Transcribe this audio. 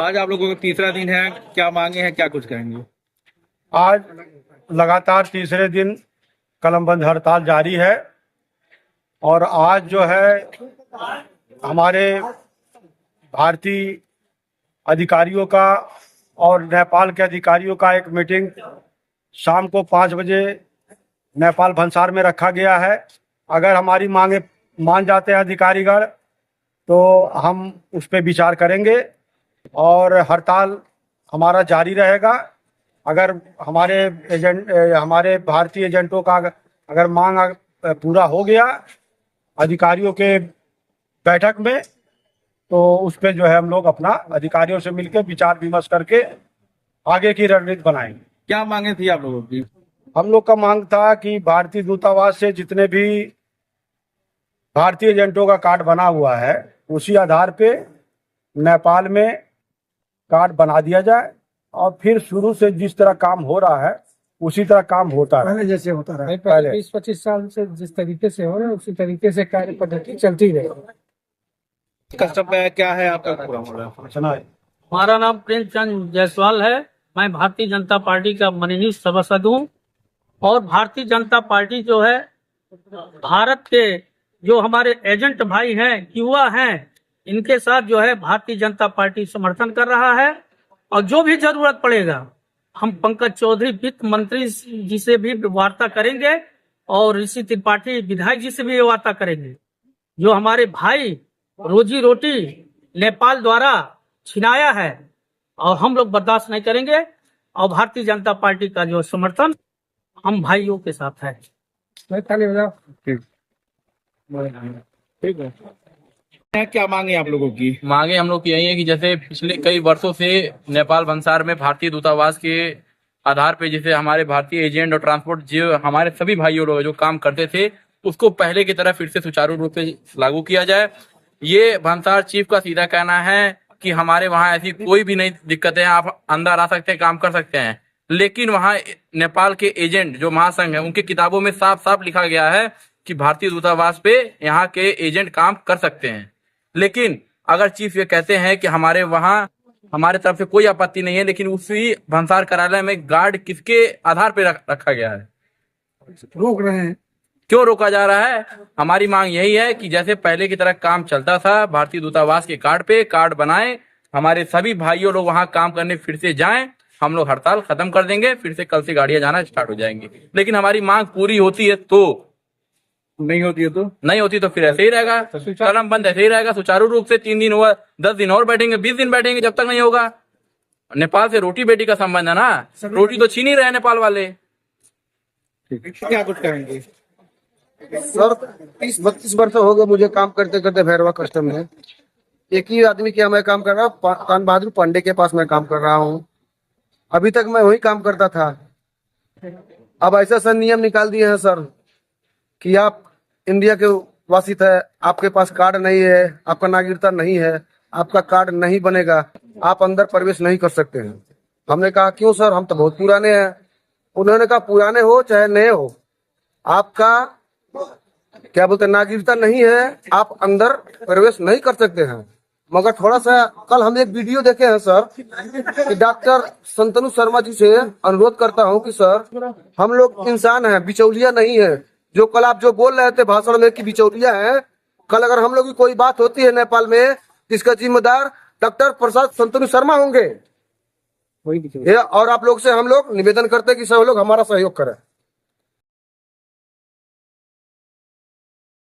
आज आप लोगों का तीसरा दिन है, क्या मांगे हैं, क्या कुछ कहेंगे? आज लगातार तीसरे दिन कलमबंद हड़ताल जारी है और आज जो है हमारे भारतीय अधिकारियों का और नेपाल के अधिकारियों का एक मीटिंग शाम को 5 बजे नेपाल भंसार में रखा गया है। अगर हमारी मांगे मान जाते हैं अधिकारीगण तो हम उस पर विचार करेंगे और हड़ताल हमारा जारी रहेगा। अगर हमारे भारतीय एजेंटों का अगर मांग पूरा हो गया अधिकारियों के बैठक में तो उस पर जो है हम लोग अपना अधिकारियों से मिलकर विचार विमर्श करके आगे की रणनीति बनाएंगे। क्या मांगे थी आप लोगों की? हम लोग का मांग था कि भारतीय दूतावास से जितने भी भारतीय एजेंटों का कार्ड बना हुआ है उसी आधार पे नेपाल में कार्ड बना दिया जाए और फिर शुरू से जिस तरह काम हो रहा है उसी तरह काम होता रहे, पहले जैसे होता रहा। पहले 20-25 साल से जिस तरीके से हो रहा है उसी तरीके से कार्य पद्धति चलती रहे। कस्टम में क्या है आपका पूरा मॉडल? सुना है। हमारा नाम प्रेमचंद जायसवाल है। मैं भारतीय जनता पार्टी का मनोनीत सदस्य हूँ और भारतीय जनता पार्टी जो है भारत के जो हमारे एजेंट भाई हैं, युवा हैं, इनके साथ जो है भारतीय जनता पार्टी समर्थन कर रहा है और जो भी जरूरत पड़ेगा हम पंकज चौधरी वित्त मंत्री जी से भी वार्ता करेंगे और ऋषि त्रिपाठी विधायक जी से भी वार्ता करेंगे। जो हमारे भाई रोजी रोटी नेपाल द्वारा छिनाया है और हम लोग बर्दाश्त नहीं करेंगे और भारतीय जनता पार्टी का जो समर्थन हम भाइयों के साथ है। ताली बजाओ। ठीक है। क्या मांगे आप लोगों की? मांगे हम लोग की यही है कि जैसे पिछले कई वर्षों से नेपाल भंसार में भारतीय दूतावास के आधार पे जैसे हमारे भारतीय एजेंट और ट्रांसपोर्ट जो हमारे सभी भाइयों लोग जो काम करते थे उसको पहले की तरह फिर से सुचारू रूप से लागू किया जाए। ये भंसार चीफ का सीधा कहना है कि हमारे वहाँ ऐसी कोई भी नहीं दिक्कतें हैं, आप अंदर आ सकते हैं, काम कर सकते हैं। लेकिन वहाँ नेपाल के एजेंट जो महासंघ है उनकी किताबों में साफ साफ लिखा गया है कि भारतीय दूतावास पे यहाँ के एजेंट काम कर सकते हैं। लेकिन अगर चीफ ये कहते हैं कि हमारे वहाँ हमारे तरफ से कोई आपत्ति नहीं है, लेकिन उसी भंसार कार्यालय में गार्ड किसके आधार पे रखा गया है, रोक रहे हैं। क्यों रोका जा रहा है? हमारी मांग यही है कि जैसे पहले की तरह काम चलता था भारतीय दूतावास के कार्ड पे कार्ड बनाए, हमारे सभी भाइयों लोग वहाँ काम करने फिर से जाएं, हम लोग हड़ताल खत्म कर देंगे, फिर से कल से गाड़ियां जाना स्टार्ट हो जाएंगी। लेकिन हमारी मांग पूरी होती है तो नहीं होती है तो फिर ऐसे ही रहेगा, कलम बंद ऐसे ही रहेगा सुचारू रूप से। 3 दिन हुआ, 10 दिन और बैठेंगे, 20 दिन बैठेंगे, जब तक नहीं होगा। नेपाल से रोटी बेटी का संबंध है ना, रोटी तो छीन ही रहे नेपाल वाले। क्या कुछ कहेंगे? सर 30-32 वर्ष हो गए मुझे काम करते करते भैरवा कस्टम में। एक ही आदमी के यहाँ मैं काम कर रहा हूँ, कान बहादुर पांडे के पास मैं काम कर रहा हूँ। अभी तक मैं वही काम करता था। अब ऐसा सर नियम निकाल दिए हैं सर कि आप इंडिया के वासित है, आपके पास कार्ड नहीं है, आपका नागरिकता नहीं है, आपका कार्ड नहीं बनेगा, आप अंदर प्रवेश नहीं कर सकते हैं। हमने कहा क्यों सर, हम तो बहुत पुराने हैं। उन्होंने कहा पुराने हो चाहे नए हो, आपका क्या बोलते नागरिकता नहीं है, आप अंदर प्रवेश नहीं कर सकते हैं। मगर थोड़ा सा कल हम एक वीडियो देखे हैं सर कि डॉक्टर संतनु शर्मा जी से अनुरोध करता हूं कि सर हम लोग इंसान हैं, बिचौलिया नहीं है। जो कल आप जो बोल रहे थे भाषण में कि बिचौलिया है, कल अगर हम लोग की कोई बात होती है नेपाल में, इसका जिम्मेदार डॉक्टर प्रसाद संतनु शर्मा होंगे। और आप लोग से हम लोग निवेदन करते हैं कि सब लोग हमारा सहयोग करें।